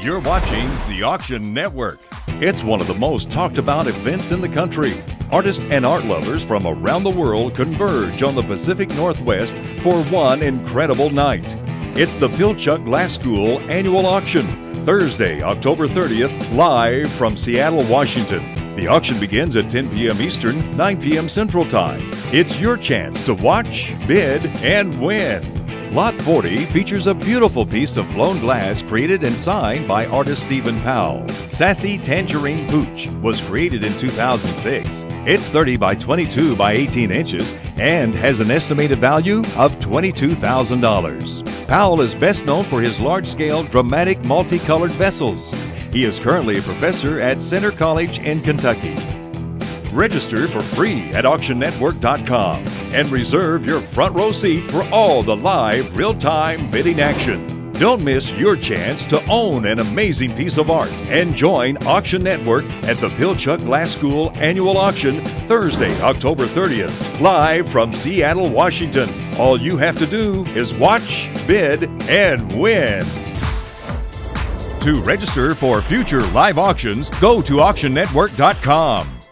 You're watching the Auction Network. It's one of the most talked about events in the country. Artists and art lovers from around the world converge on the Pacific Northwest for one incredible night. It's the Pilchuck Glass School Annual Auction, Thursday, October 30th, live from Seattle, Washington. The auction begins at 10 p.m. Eastern, 9 p.m. Central Time. It's your chance to watch, bid, and win. Lot 40 features a beautiful piece of blown glass created and signed by artist Stephen Powell. Sassy Tangerine Pooch was created in 2006. It's 30 by 22 by 18 inches and has an estimated value of $22,000. Powell is best known for his large-scale dramatic multicolored vessels. He is currently a professor at Center College in Kentucky. Register for free at auctionnetwork.com and reserve your front row seat for all the live, real-time bidding action. Don't miss your chance to own an amazing piece of art and join Auction Network at the Pilchuck Glass School Annual Auction Thursday, October 30th, live from Seattle, Washington. All you have to do is watch, bid, and win. To register for future live auctions, go to auctionnetwork.com.